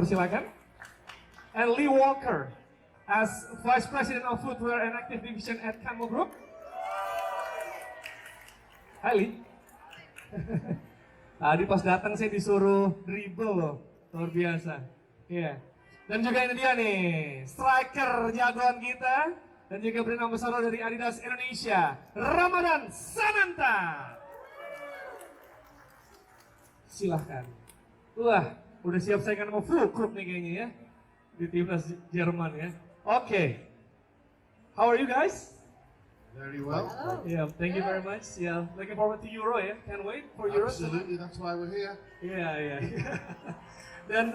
Persilakan. And Lee Walker as Vice President of Footwear and Active Division at Camel Group. Hai Lee. Tadi pas datang saya disuruh dribble loh, luar biasa. Iya. Dan juga ini dia nih, striker jagoan kita dan juga brand ambassador dari Adidas Indonesia, Ramadan Sananta. Silahkan. Wah, udah siap saingan sama Fulkrug nih kayaknya ya di timnas Jerman ya. Oke. How are you guys? Very well. Yeah, thank you very much. Yeah, looking forward to Euro ya. Can't wait for Euro. Absolutely, that's why we're here. Iya. Dan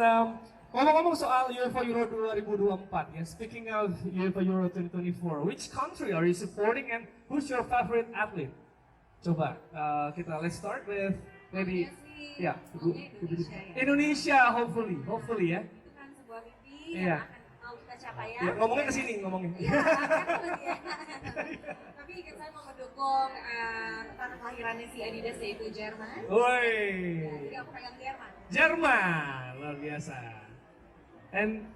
ngomong-ngomong soal UEFA Euro 2024 ya, speaking of UEFA Euro 2024, which country are you supporting and who's your favorite athlete? Coba let's start with maybe ya Indonesia, hopefully ya. Itu kan sebuah mimpi Iya. yang akan mau kita capai ya. Ya, ngomongnya ke sini ngomongin. Iya, kan ya. Tapi kan saya mau mendukung tanah kelahirannya si Adidas yaitu Jerman. Woi. Jadi aku pegang Jerman. Jerman, luar biasa. And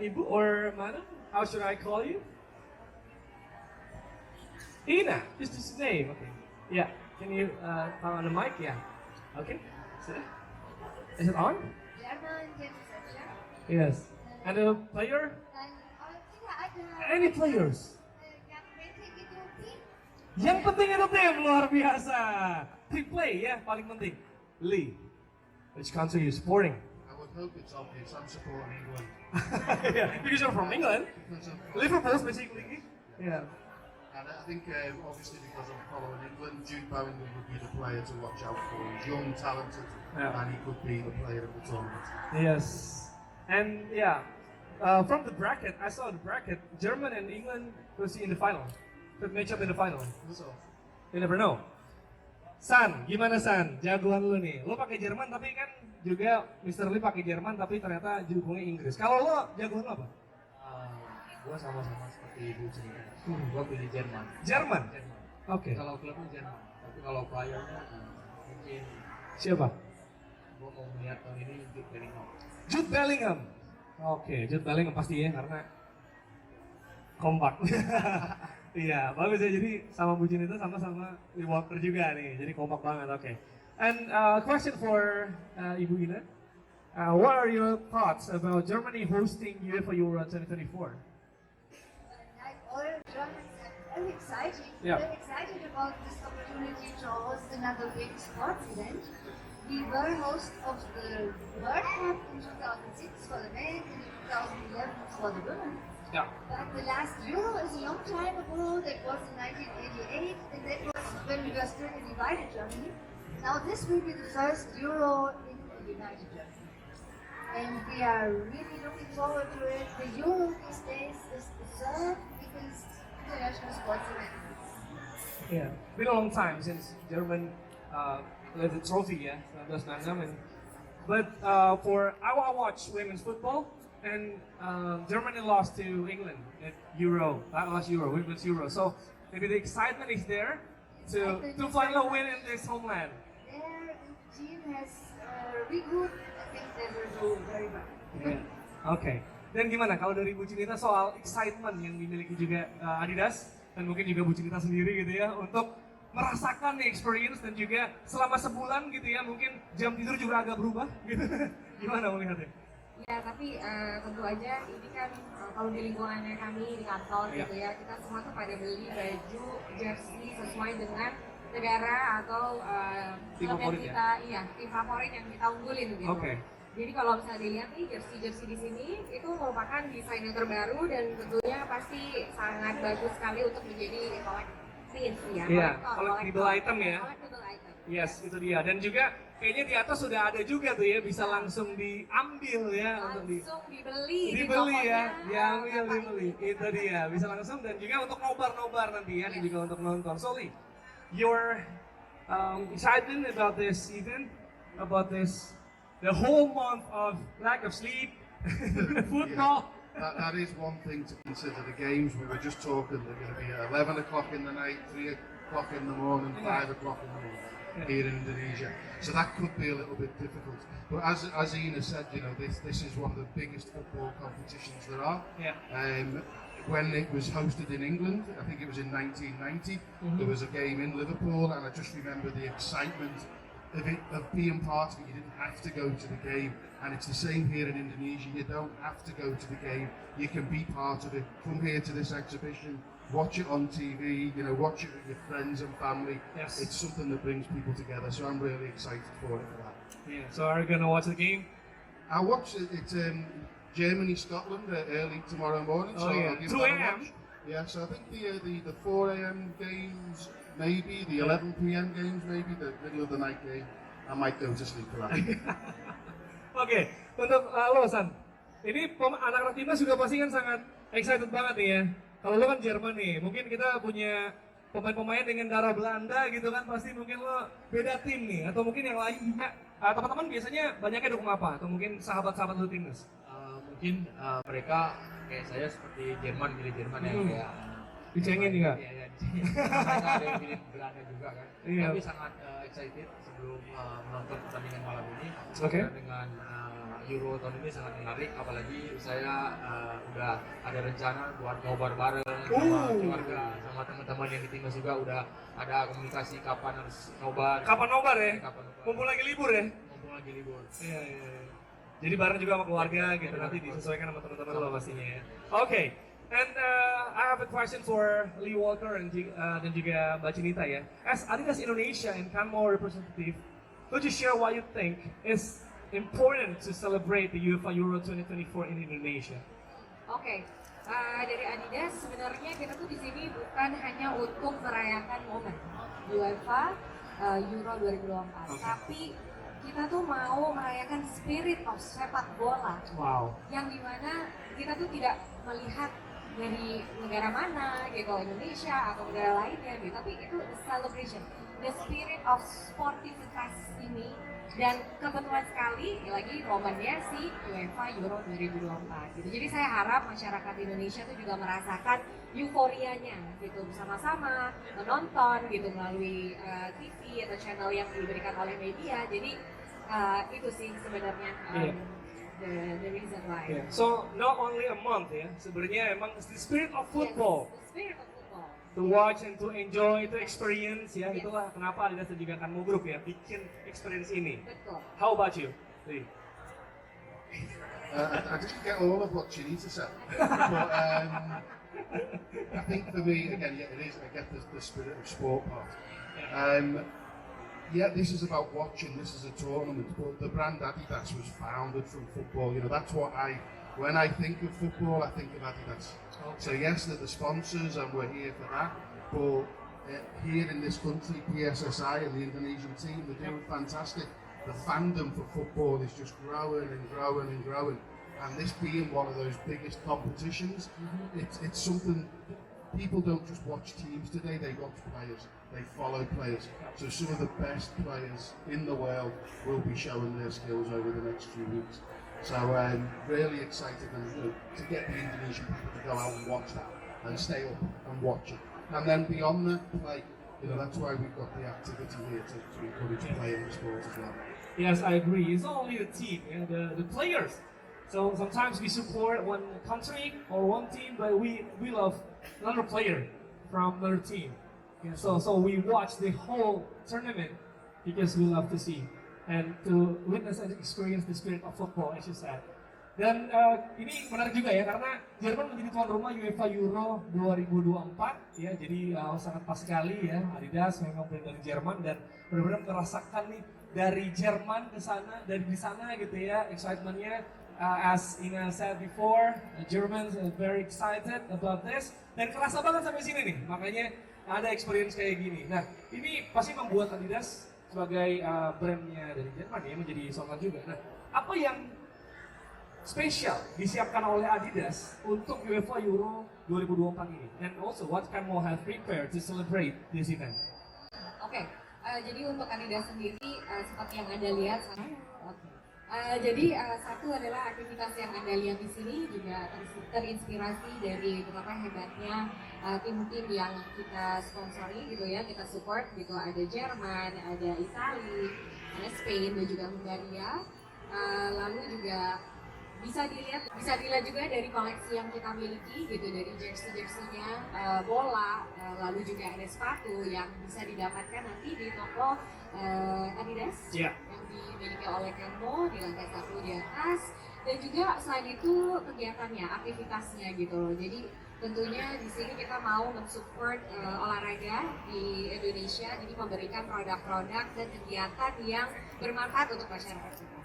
Ibu or Madam, how should I call you? Ina, just his name. Okay. Yeah. Can you on the mic? Yeah. Okay. Is it on? Jerman game saja. Yes. And the player? Dan tidak ada Any players? yang penting itu tim. Yang penting itu tim, luar biasa. Team play ya, paling penting. Lee, which country are you supporting? I would hope it's obvious. I'm supporting England. Yeah, because you're from England. Because of- Liverpool basically. Yeah. And I think obviously because I'm following England, Jude Bellingham would be the player to watch out for. He's young, talented, Yeah. and he could be the player of the tournament. Yes. And yeah, from the bracket, I saw the bracket. German and England will see in the final. Could match up in the final. So, You never know. San, gimana San? Jagoan lu nih. Lu pakai Jerman tapi kan juga Mr. Lee pakai Jerman tapi ternyata dukungnya Inggris. Kalau lu jagoan lu apa? Gua sama-sama seperti Ibu cerita. Gua pilih Jerman. Jerman. Jerman. Oke. Kalau klubnya Jerman, tapi kalau playernya mungkin Siapa? gua mau melihat tahun ini Jude Bellingham. Jude Bellingham. Oke, Jude Bellingham pasti ya karena kompak. Iya, bagus ya. Jadi sama Bu Junita sama-sama Lee Walker juga nih. Jadi kompak banget. Oke. And question for Ibu Ina. What are your thoughts about Germany hosting UEFA Euro 2024? Like all Germans are very excited. Yeah. Very excited about this opportunity to host another big sports event. We were host of the World Cup in 2006 for the men and in 2011 for the women. Yeah. But the last Euro is a long time ago. That was in 1988, and that was when we were still in divided Germany. Now this will be the first Euro in a united Germany. And we are really looking forward to it. The Euro these days is the third biggest international sports event. Yeah. Been a long time since German led the trophy, yeah, 1996. But for I watch women's football, and Germany lost to England at Euro, last Euro, women's Euro. So maybe the excitement is there to finally win in this homeland. Their team has regrouped. I think they will do very well. Yeah. Oke. Dan gimana kalau dari Bu Cinita soal excitement yang dimiliki juga Adidas dan mungkin juga Bu Cinita sendiri gitu ya untuk merasakan nih experience dan juga selama sebulan gitu ya mungkin jam tidur juga agak berubah gitu. Gimana melihatnya? Ya, tapi tentu aja ini kan kalau di lingkungannya kami di kantor Iya. gitu ya, kita semua tuh pada beli baju jersey sesuai dengan negara atau Tim klub yang favorit ya? kita, iya, tim favorit yang kita unggulin gitu. Oke. Jadi kalau misalnya dilihat nih jersey di sini itu merupakan desain yang terbaru dan tentunya pasti sangat bagus sekali untuk menjadi kolektif ya. Iya, kolektor, collectible item ya. Collectible item. Yes, itu dia. Dan juga kayaknya di atas sudah ada juga tuh ya bisa langsung diambil ya untuk Langsung dibeli di dibeli ya, tokonya. diambil Bapak dibeli. Ibu. Itu dia, bisa langsung dan juga untuk nobar-nobar nanti ya, dan juga untuk nonton. So Lee, your excitement about this event, about this, the whole month of lack of sleep, football. that is one thing to consider. The games we were just talking, they're going to be at 11 o'clock in the night, 3 o'clock in the morning, 5 o'clock in the morning. here in Indonesia. So that could be a little bit difficult. But as Ina said, you know, this is one of the biggest football competitions there are. Yeah. When it was hosted in England, I think it was in 1990, there was a game in Liverpool, and I just remember the excitement of being part of it. You didn't have to go to the game, and it's the same here in Indonesia. You don't have to go to the game. You can be part of it. Come here to this exhibition, watch it on TV, you know, watch it with your friends and family. Yes. It's something that brings people together, so I'm really excited for that. Yeah. So are you gonna watch the game? I'll watch it. It's Germany, Scotland early tomorrow morning. So Oh, yeah. I'll give 2 that a a.m.? watch. Yeah, so I think the 4 a.m. games, maybe the 11 p.m. games, maybe the middle of the night game. I might go to sleep for that. Oke, untuk lo San, ini anak-anak timnas juga pasti kan sangat excited banget nih ya. Kalau lo kan Jerman nih, mungkin kita punya pemain-pemain dengan darah Belanda gitu kan, pasti mungkin lo beda tim nih, atau mungkin yang lain juga. Teman-teman biasanya banyaknya dukung apa? Atau mungkin sahabat-sahabat lo timnas? Mungkin mereka kayak saya seperti Jerman, milih Jerman ya, kayak Dicengin juga? Iya, dicengin. Mereka ada yang milih Belanda juga kan. Iya. Tapi sangat excited sebelum menonton pertandingan malam ini. Oke. Karena dengan Euro tahun ini sangat menarik, apalagi saya udah ada rencana buat nobar bareng sama keluarga, sama teman-teman yang di timnas juga udah ada komunikasi kapan harus nobar. Kapan nobar ya? Kapan nobar. Mumpung lagi libur ya? Mumpung lagi libur. Iya, iya, iya. Jadi bareng juga sama keluarga gitu, nanti disesuaikan sama teman-teman lo pastinya ya. Oke, and I have a question for Lee Walker dan juga Mbak Cinita ya. As Adidas Indonesia and Canmore representative, could you share what you think is important to celebrate the UEFA Euro 2024 in Indonesia? Oke, dari Adidas sebenarnya kita tuh di sini bukan hanya untuk merayakan momen UEFA Euro 2024, tapi kita tuh mau merayakan spirit of sepak bola. Wow. Yang dimana kita tuh tidak melihat dari negara mana gitu, Indonesia atau negara lainnya gitu, tapi itu the celebration, the spirit of sportivitas ini. Dan kebetulan sekali lagi momennya si UEFA Euro 2024 gitu. Jadi saya harap masyarakat Indonesia tuh juga merasakan euforianya gitu, bersama-sama menonton gitu melalui TV atau channel yang diberikan oleh media. Jadi itu sih sebenarnya the reason why. Yeah. So not only a month ya, sebenarnya emang the spirit of football. Yes, the spirit of football. To watch and to enjoy, to experience ya, Yes. itulah kenapa Adidas dan juga Canmo Group ya bikin experience ini. Betul. How about you? Lee? I didn't get all of what Chinita said, but I think for me, again, yeah, it is. I get the spirit of sport part. Yeah, this is about watching. This is a tournament, but the brand Adidas was founded from football. You know, that's what when I think of football, I think of Adidas. Okay. So yes, they're the sponsors, and we're here for that. But here in this country, PSSI and the Indonesian team, they're doing fantastic. The fandom for football is just growing and growing and growing. And this being one of those biggest competitions, it's something. People don't just watch teams today; they watch players. They follow players. So some of the best players in the world will be showing their skills over the next few weeks. So I'm really excited to get the Indonesian people to go out and watch that and stay up and watch it. And then beyond that, like, you know, that's why we've got the activity here to encourage playing the sport as well. Yes, I agree. It's not only the team, yeah, the players. So sometimes we support one country or one team, but we love another player from another team. Yeah, so we watch the whole tournament because we love to see and to witness and experience the spirit of football, as you said. Dan ini menarik juga ya karena Jerman menjadi tuan rumah UEFA Euro 2024 ya, jadi sangat pas sekali ya, Adidas memang dari Jerman dan benar-benar merasakan nih dari Jerman ke sana, dari di sana gitu ya, excitementnya. As Ina said before, Germans are very excited about this dan kerasa banget sampai sini nih, makanya ada experience kayak gini. Nah, ini pasti membuat Adidas sebagai brandnya dari Jerman ya menjadi sorotan juga. Nah, apa yang spesial disiapkan oleh Adidas untuk UEFA Euro 2024 ini? And also, what Canmo have prepared to celebrate this event? Oke, jadi untuk Adidas sendiri seperti yang Anda lihat, Satu adalah aktivitas yang Anda lihat di sini juga terinspirasi dari betapa hebatnya tim-tim yang kita sponsori gitu ya, kita support gitu. Ada Jerman, ada Italia, ada Spain dan juga Hungaria. Lalu juga bisa dilihat juga dari koleksi yang kita miliki gitu, dari jersey-jerseynya, bola, lalu juga ada sepatu yang bisa didapatkan nanti di toko Adidas yang dimiliki oleh Kempo di lantai 1 di atas. Dan juga selain itu kegiatannya, aktivitasnya gitu loh. Jadi tentunya di sini kita mau mensupport olahraga di Indonesia, jadi memberikan produk-produk dan kegiatan yang bermanfaat untuk masyarakat kita.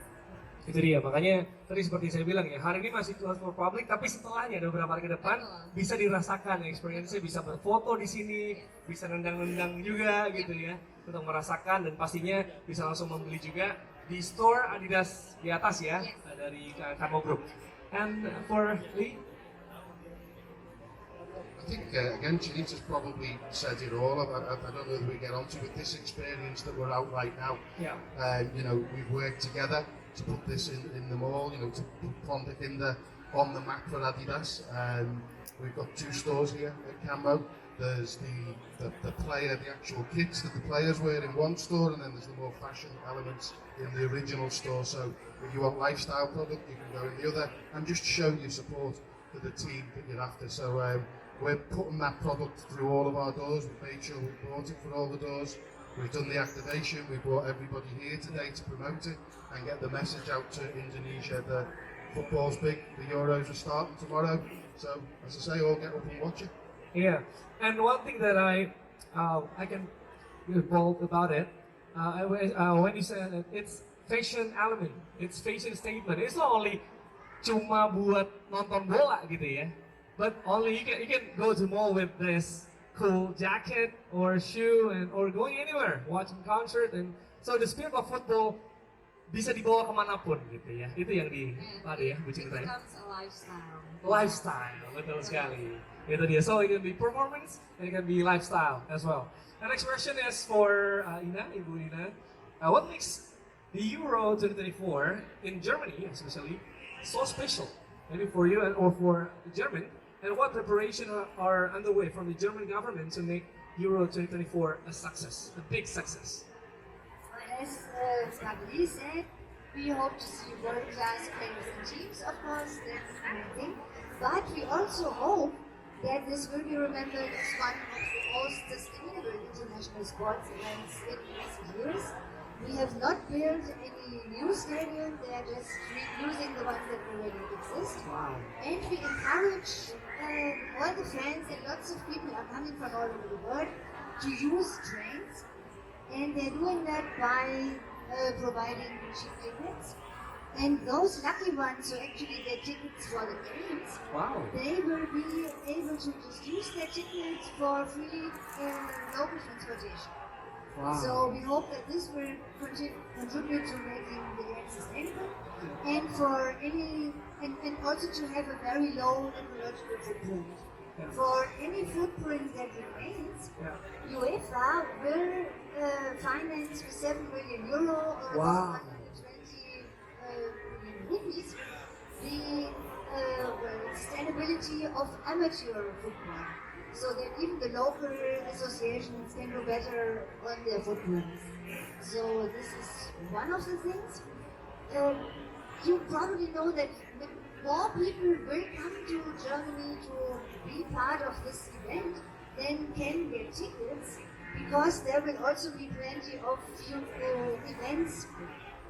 Itu dia, makanya tadi seperti saya bilang ya, hari ini masih closed for public, tapi setelahnya ada beberapa hari ke depan bisa dirasakan experience-nya, bisa berfoto di sini, bisa nendang-nendang juga gitu ya, untuk merasakan dan pastinya bisa langsung membeli juga di store Adidas di atas ya, dari Kempo Group. And for Lee? I think again, Chinita's probably said it all. I don't know whether we get onto it. This experience that we're out right now. Yeah. You know, we've worked together to put this in the mall. You know, to put Ponte Kinder on the map for Adidas. We've got 2 stores here at Cambo. There's the actual kits that the players wear in one store, and then there's the more fashion elements in the original store. So if you want lifestyle product, you can go in the other, and just show your support for the team that you're after. So we're putting that product through all of our doors. We've made sure we've bought it for all the doors. We've done the activation. We brought everybody here today to promote it and get the message out to Indonesia that football's big. The Euros are starting tomorrow. So as I say, all get up and watch it. Yeah, and one thing that I can be bold about it, when you said that it's fashion element, it's fashion statement. It's not only cuma buat nonton bola gitu ya, but only you can go to mall with this cool jacket or shoe or going anywhere, watching concert, and so the spirit of football bisa dibawa kemanapun gitu ya. Itu yang tadi ya Bu Cinta ya. Becomes a lifestyle. Lifestyle, betul sekali. Itu dia. So it can be performance and it can be lifestyle as well. The next question is for Ibu Ina. What makes the Euro 2024 in Germany, especially, so special? Maybe for you or for German. And what preparations are underway from the German government to make Euro 2024 a success, a big success? As Gabriel said, we hope to see world-class players and teams, of course, that's the main thing. But we also hope that this will be remembered as one of the most sustainable international sports events in recent years. We have not built any new stadium, they are just reusing the ones that already exist. Wow. And we encourage all the fans, and lots of people are coming from all over the world, to use trains. And they're doing that by providing cheap tickets. And those lucky ones who actually get tickets for the games, Wow. they will be able to just use their tickets for free local transportation. Wow. So we hope that this will contribute to making the game sustainable, and for and also to have a very low ecological footprint. Yeah. For any footprint that remains, Yeah. UEFA will finance with €7 million or Wow. about 120 million rupees the sustainability of amateur football, so that even the local associations can do better on their footprints. So this is one of the things. You probably know that more people will come to Germany to be part of this event than can get tickets, because there will also be plenty of events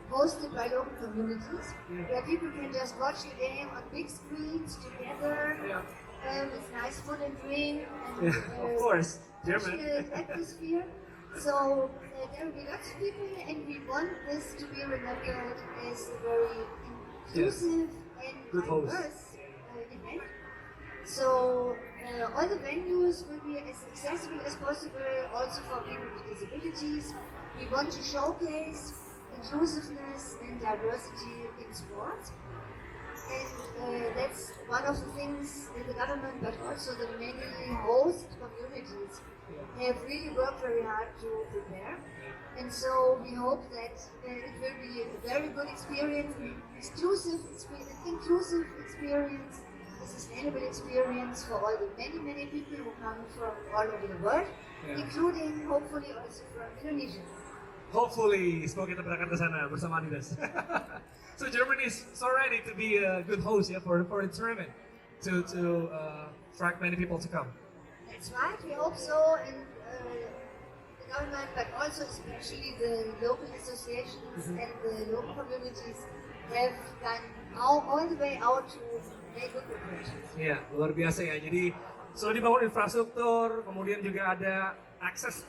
hosted by local communities, where people can just watch the game on big screens together. Yeah. With nice food and drink and Of course, German. atmosphere. So there will be lots of people, and we want this to be remembered as a very inclusive and Good host. diverse event. So all the venues will be as accessible as possible, also for people with disabilities. We want to showcase inclusiveness and diversity in sports. And that's one of the things that the government, but also the many host communities have really worked very hard to prepare. And so we hope that it will be a very good experience, inclusive experience, a sustainable experience for all the many people who come from all over the world, including hopefully also from Indonesia. Hopefully, semoga kita berangkat ke sana bersama Adidas. So Germany is so ready to be a good host, yeah, for the tournament, to attract many people to come. That's right, we hope so, and the government, but also especially the local associations and the local communities have done all the way out to make good preparations. Iya, luar biasa ya. Jadi sudah dibangun infrastruktur, kemudian juga ada akses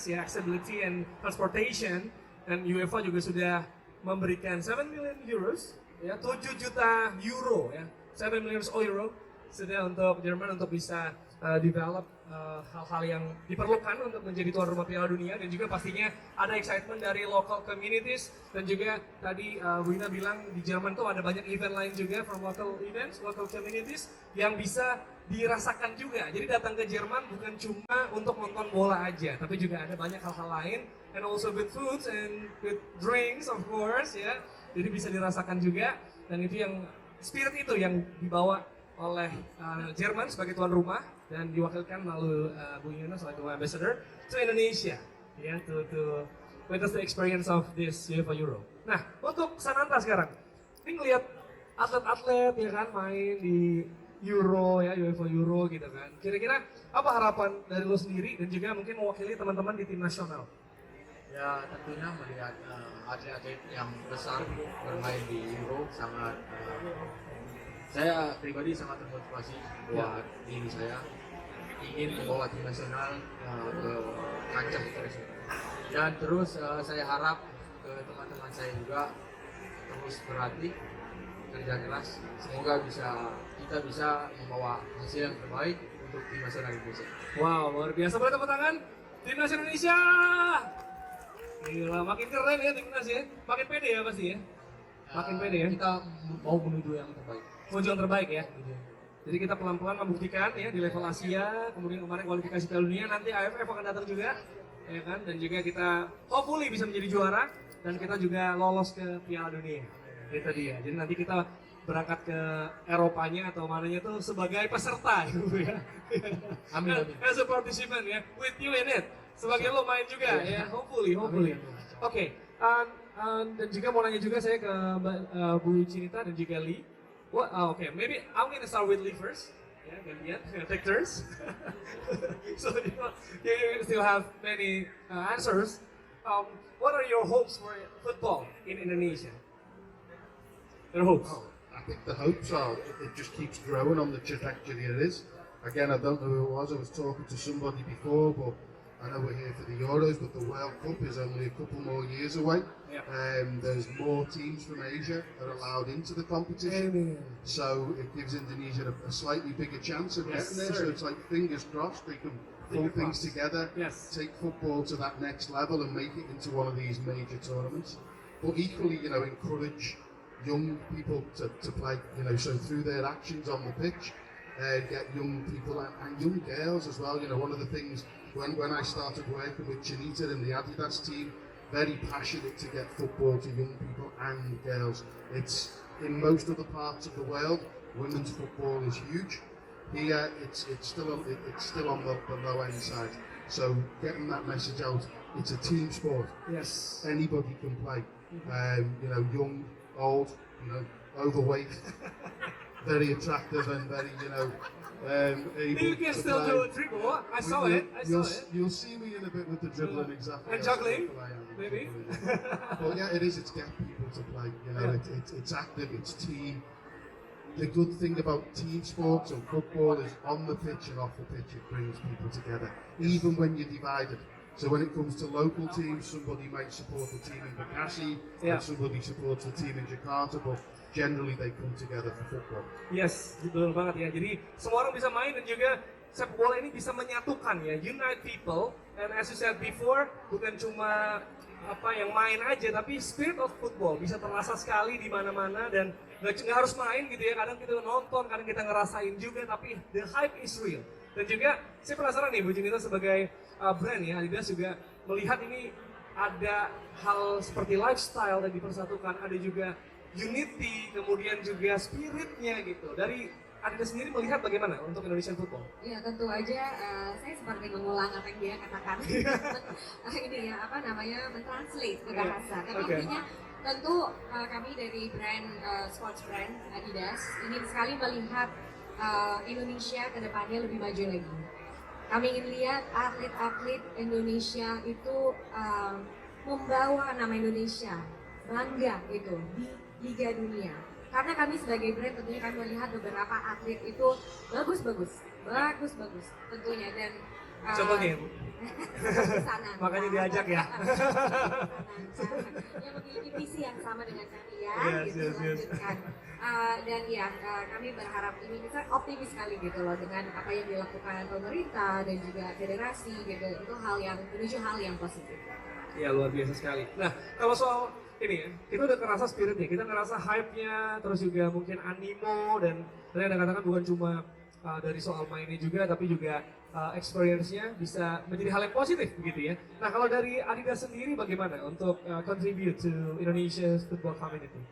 ya, accessibility and transportation, dan UEFA juga sudah memberikan 7 million euros, ya 7 juta euro ya, 7 million euro sudah untuk Jerman untuk bisa develop hal-hal yang diperlukan untuk menjadi tuan rumah Piala Dunia, dan juga pastinya ada excitement dari local communities, dan juga tadi Bu Ina bilang di Jerman tuh ada banyak event lain juga from local events, local communities yang bisa dirasakan juga. Jadi datang ke Jerman bukan cuma untuk nonton bola aja, tapi juga ada banyak hal-hal lain, and also with foods and with drinks of course ya. Jadi bisa dirasakan juga, dan itu yang spirit itu yang dibawa oleh Jerman sebagai tuan rumah dan diwakilkan melalui Bu Ina sebagai ambassador to Indonesia ya, to witness the experience of this UEFA Euro. Nah, untuk Sananta sekarang, ini ngelihat atlet-atlet ya kan main di Euro ya, UEFA Euro gitu kan. Kira-kira apa harapan dari lo sendiri dan juga mungkin mewakili teman-teman di tim nasional? Ya tentunya melihat atlet-atlet yang besar bermain di Euro sangat saya pribadi sangat termotivasi buat diri saya ingin membawa tim nasional ke kancah internasional. Dan terus saya harap ke teman-teman saya juga terus berlatih, kerja keras, semoga kita bisa membawa hasil yang terbaik untuk tim nasional Indonesia. Wow, luar biasa. Boleh tepuk tangan tim nasional Indonesia. Gila, makin keren ya timnas ya, makin pede ya pasti ya, makin pede ya. Kita mau menuju yang terbaik. Menuju yang terbaik ya. Jadi kita pelan-pelan membuktikan ya di level Asia, kemudian kemarin kualifikasi Piala Dunia, nanti AFF akan datang juga, ya kan? Dan juga kita hopefully bisa menjadi juara dan kita juga lolos ke Piala Dunia. Itu dia. Jadi nanti kita berangkat ke Eropanya atau mananya tuh sebagai peserta gitu ya. Amin, amin. As a participant ya, with you in it. Sebagai lo main juga ya, hopefully. Oke, dan juga mau nanya juga saya ke Bu Cinita dan juga Lee. Okay, maybe I'm gonna start with Lee first. Yeah, gantian, take turns. So you still have many answers. What are your hopes for football in Indonesia? Your hopes? I think the hopes are it just keeps growing on the trajectory it is. Again, I don't know who it was. I was talking to somebody before, but I know we're here for the Euros, but the World Cup is only a couple more years away. Yeah. There's more teams from Asia that are allowed into the competition. So it gives Indonesia a slightly bigger chance of Yes, getting there. sir. So it's like fingers crossed they can pull things together, Yes. take football to that next level and make it into one of these major tournaments. But equally, encourage young people to play, so through their actions on the pitch, get young people and young girls as well. One of the things when I started working with Chinita and the Adidas team, very passionate to get football to young people and girls. It's in most other parts of the world, women's football is huge. Here, it's still on the low end side. So getting that message out, it's a team sport. Yes. Anybody can play. Young, old, overweight, very attractive and very, able You can to still play. do a dribble. I saw it. You'll see me in a bit with the dribbling exactly. And as juggling, I am. maybe. Well, yeah, it is. It's get people to play. It's active. It's team. The good thing about team sports and football is on the pitch and off the pitch, it brings people together, even when you're divided. So when it comes to local teams, somebody might support the team in Bekasi, and somebody supports the team in Jakarta, but generally they come together for football. Yes, betul banget ya. Jadi semua orang bisa main dan juga sepak bola ini bisa menyatukan ya, unite people. And as you said before, bukan cuma apa yang main aja, tapi spirit of football bisa terasa sekali di mana-mana dan nggak harus main gitu ya. Kadang kita nonton, kadang kita ngerasain juga, tapi the hype is real. Dan juga saya penasaran nih Bu Junita sebagai brand ya, Adidas juga melihat ini ada hal seperti lifestyle yang dipersatukan, ada juga unity, kemudian juga spiritnya gitu. Dari Adidas sendiri melihat bagaimana untuk Indonesian football? Ya tentu aja saya seperti mengulang apa yang dia katakan. Ini ya apa namanya mentranslate ke bahasa. Tapi Oke. intinya tentu kami dari brand sports brand Adidas ingin sekali melihat Indonesia ke depannya lebih maju lagi. Kami ingin lihat atlet-atlet Indonesia itu membawa nama Indonesia bangga gitu di Liga Dunia. Karena kami sebagai brand tentunya kami melihat beberapa atlet itu bagus tentunya dan Contohnya, Bu. sana. Makanya diajak ya. Yang memiliki visi yang sama dengan kami ya, Yes, gitu yes, yes. lanjutkan. Dan ya kami berharap ini kita optimis sekali gitu loh dengan apa yang dilakukan pemerintah dan juga federasi gitu, itu hal yang menuju hal yang positif. Ya luar biasa sekali. Nah kalau soal ini ya, kita udah kerasa spiritnya, kita ngerasa hype-nya, terus juga mungkin animo dan tadi Anda katakan bukan cuma dari soal mainnya juga, tapi juga experience-nya bisa menjadi hal yang positif begitu ya. Nah kalau dari Adidas sendiri bagaimana untuk contribute to Indonesia's football community?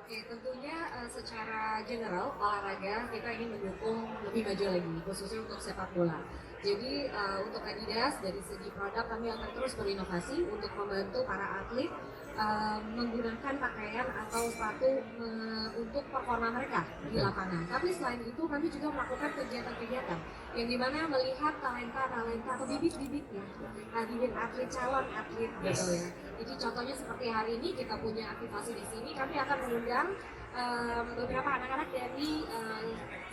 Oke, tentunya secara general olahraga kita ingin mendukung lebih maju lagi, khususnya untuk sepak bola. Jadi untuk Adidas dari segi produk kami akan terus berinovasi untuk membantu para atlet menggunakan pakaian atau sepatu untuk performa mereka di lapangan. Tapi selain itu kami juga melakukan kegiatan-kegiatan yang dimana melihat talenta-talenta atau bibit-bibitnya, bibit atlet calon atlet gitu ya. Jadi contohnya seperti hari ini kita punya aktivasi di sini, kami akan mengundang beberapa anak-anak dari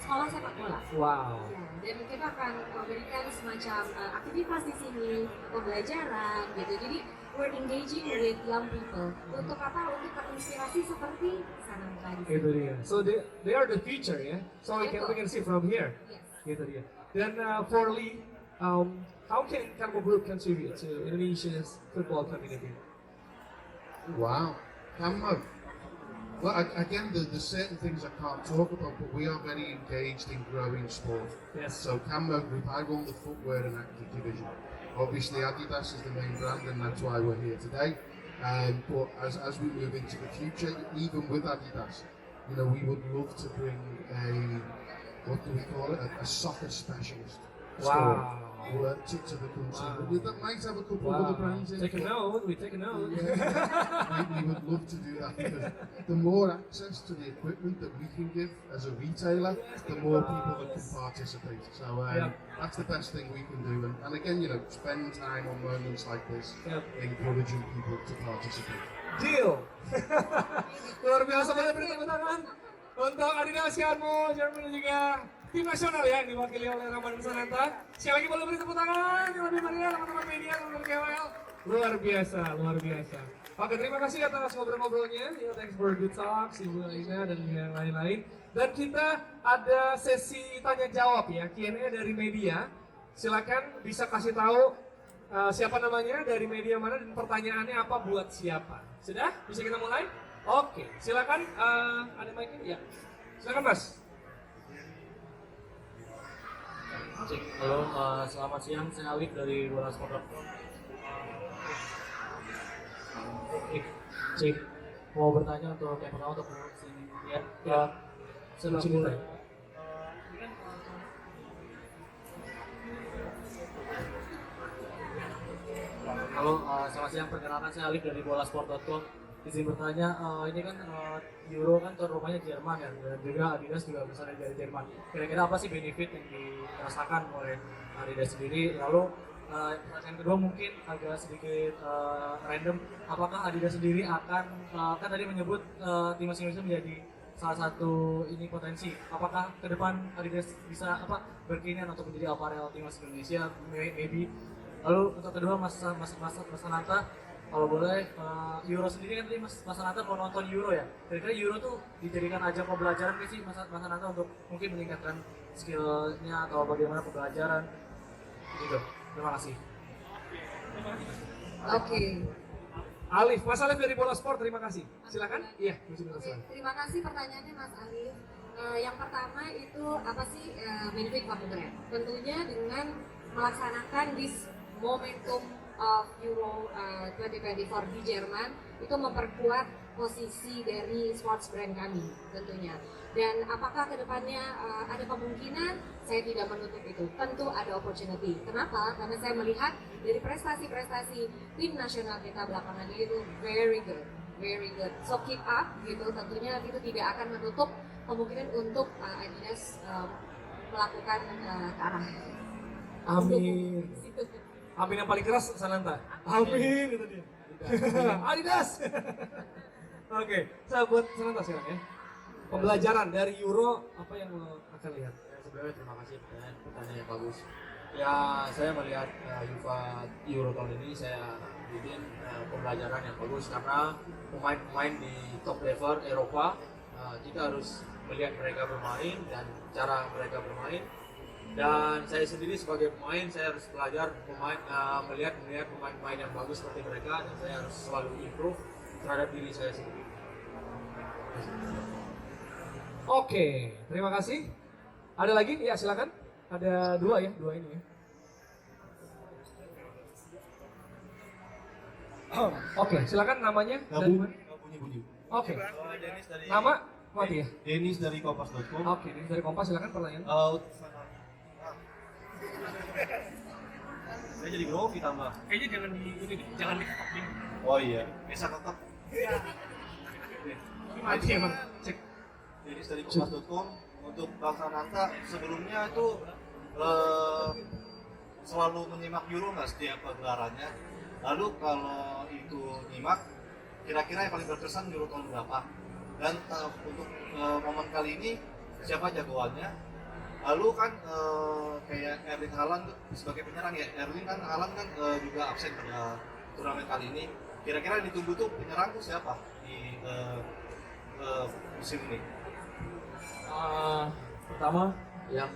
sekolah sepak bola. Wow. Ya, dan kita akan memberikan semacam aktivitas di sini, pembelajaran gitu. Jadi we're engaging with young people. Untuk apa? Untuk terinspirasi seperti Sananta di sini. Itu dia. So they are the future ya. So we can see from here. Yes. Gitu dia. Dan for Lee, how can Carmo Group contribute to Indonesia's football community? Wow. Cammo. Well, again, there's certain things I can't talk about, but we are very engaged in growing sport. Yes. So Cammo Group, I run the footwear and active division. Obviously, Adidas is the main brand, and that's why we're here today. But as we move into the future, even with Adidas, you know, we would love to bring what do we call it, a soccer specialist store to the country. That might have a couple of other brands in it. Take a note. We take a note. We would love to do that because the more access to the equipment that we can give as a retailer, the more people that can participate. So that's the best thing we can do. And again, you know, spend time on moments like this, encouraging people to participate. Deal. Luar biasa banget, beri tepuk tangan untuk Adidas Carmo, Jerman dan juga tim nasional ya yang diwakili oleh Ramadan Sananta. Sekali lagi boleh beri tepuk tangan yang lebih meriah teman-teman media, teman-teman KOL. Luar biasa, luar biasa. Oke, terima kasih atas ngobrol-ngobrolnya. Ya, thanks for good talk, Ibu Alina dan yang lain-lain. Dan kita ada sesi tanya jawab ya, Q&A dari media. Silakan bisa kasih tahu siapa namanya, dari media mana, dan pertanyaannya apa buat siapa. Sudah? Bisa kita mulai? Oke, silakan. Ada mic-nya? Ya. Silakan Mas. Cek, halo, selamat siang, saya Alif dari bolasport.com. Cek, mau bertanya untuk yang pertama untuk sini ya, Sepak sepak bola. bola. Halo, selamat siang, perkenalkan saya Alif dari bolasport.com. Izin bertanya, ini kan Euro kan tuan rumahnya Jerman ya, dan juga Adidas juga berasal dari Jerman. Kira-kira apa sih benefit yang dirasakan oleh Adidas sendiri? Lalu pertanyaan kedua mungkin agak sedikit random, apakah Adidas sendiri akan kan tadi menyebut timnas Indonesia menjadi salah satu ini potensi? Apakah ke depan Adidas bisa berkeinginan untuk menjadi apparel timnas Indonesia? Maybe. Lalu untuk kedua Mas Sananta, kalau boleh, Euro sendiri kan tadi Mas Sananta mau nonton Euro ya. Kira-kira Euro tuh dijadikan ajang pembelajaran nggak sih Mas Sananta untuk mungkin meningkatkan skillnya atau bagaimana pembelajaran gitu. Terima kasih. Oke. Alif, Mas Alif dari Bola Sport, terima kasih. Silakan. Iya, silakan. Terima kasih pertanyaannya Mas Alif. Yang pertama itu apa sih benefit Pamutra? Tentunya dengan melaksanakan this momentum of Euro 2024 di Jerman itu memperkuat posisi dari sports brand kami tentunya. Dan apakah kedepannya ada kemungkinan? Saya tidak menutup itu. Tentu ada opportunity. Kenapa? Karena saya melihat dari prestasi-prestasi tim nasional kita belakangan ini itu very good, very good. So keep up gitu. Tentunya itu tidak akan menutup kemungkinan untuk Adidas melakukan ke arah. Amin. Situ. Amin yang paling keras Sananta. Amin itu dia. Adidas. Oke, saya buat Sananta sekarang ya. Pembelajaran dari Euro apa yang lo akan lihat? Ya, sebenarnya terima kasih pertanyaan yang bagus. Ya, saya melihat UEFA Euro tahun ini saya bikin pembelajaran yang bagus karena pemain-pemain di top level Eropa kita harus melihat mereka bermain dan cara mereka bermain. Dan saya sendiri sebagai pemain saya harus belajar melihat pemain-pemain yang bagus seperti mereka dan saya harus selalu improve terhadap diri saya sendiri. Oke, terima kasih. Ada lagi? Ya silakan. Ada dua ya, dua ini ya. Oke, silakan namanya. Dari mana? Bunyi-bunyi. Oke, Denis dari nama mati ya. Denis dari Kompas.com. Oke, ini dari Kompas silakan pertanyaan. Saya jadi grogi tambah. Kayaknya jangan di ini deh, jangan di Oh iya, bisa tetap. mati emang. Cek. Denis dari Kompas.com. Untuk Bang Sananta sebelumnya itu selalu menyimak Euro nggak setiap pagelarannya. Lalu kalau itu nyimak, kira-kira yang paling berkesan Euro tahun berapa? Dan untuk momen kali ini siapa jagoannya? Lalu kan kayak Erling Haaland sebagai penyerang ya, Haaland kan juga absen pada turnamen kali ini. Kira-kira yang ditunggu tuh penyerang tuh siapa di musim ini? Pertama yang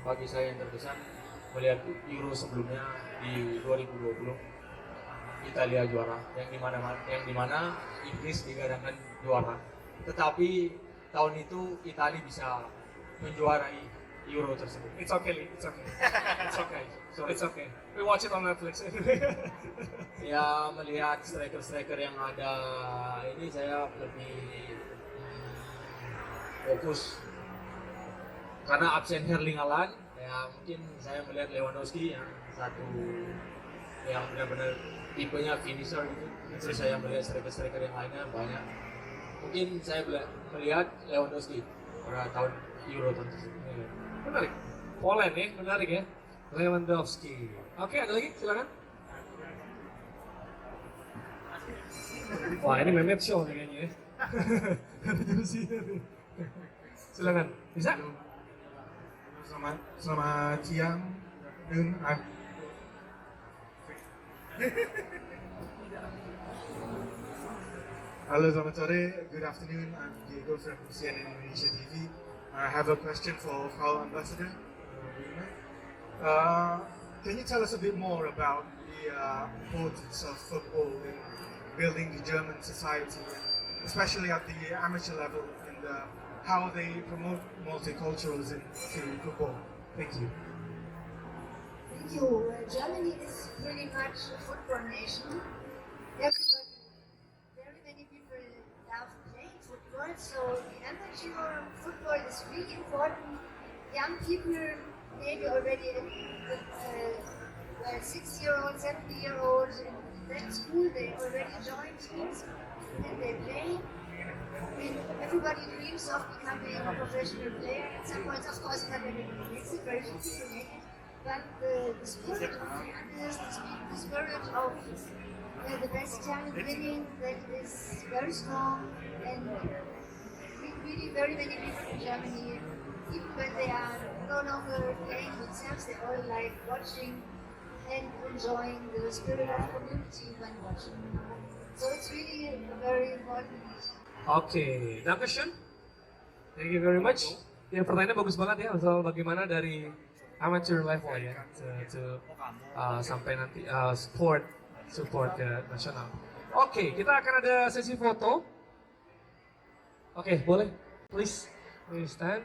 bagi saya yang terkesan melihat Euro sebelumnya di 2020 Italia juara yang dimana Inggris digadangkan juara, tetapi tahun itu Italia bisa menjuarai Euro tersebut. It's okay, Lee. It's okay. It's okay. So it's okay. We watch it on Netflix. Ya melihat striker-striker yang ada ini saya lebih fokus karena absen Erling Haaland ya mungkin saya melihat Lewandowski yang satu yang benar-benar tipenya finisher gitu. Terus saya melihat striker-striker yang lainnya banyak. Mungkin saya melihat Lewandowski pada tahun Euro tersebut. Menarik. Poland ya, menarik ya. Lewandowski. Oke, ada lagi? Silakan. Wah, ini Mehmet Show nih kayaknya ya. Silakan. Bisa? Selamat siang dengan Halo, selamat sore. Good afternoon. I'm Diego from CNN Indonesia TV. I have a question for Frau Ambassador. Can you tell us a bit more about the importance of football in building the German society, especially at the amateur level, and how they promote multiculturalism through football? Thank you. Thank you. Germany is pretty much a football nation. Everybody, very many people love playing football, so the amateur football is really important. Young people, maybe already 6-year-olds, 7-year-olds in that school, they already join teams and they play. I mean, everybody dreams of becoming a professional player at some point. Of course, pandemic makes it very easy to make it. But the spirit of fairness, the spirit of the best talent winning, that is very strong. And really, very many people in Germany, even when they are no longer playing themselves, they all like watching and enjoying the spirit of community when watching. So it's really very important. Oke, Dankeschön. Thank you very much. Ya, pertanyaannya bagus banget ya soal bagaimana dari amateur level ya to sampai nanti support ke nasional. Oke, kita akan ada sesi foto. Oke, boleh. Please stand.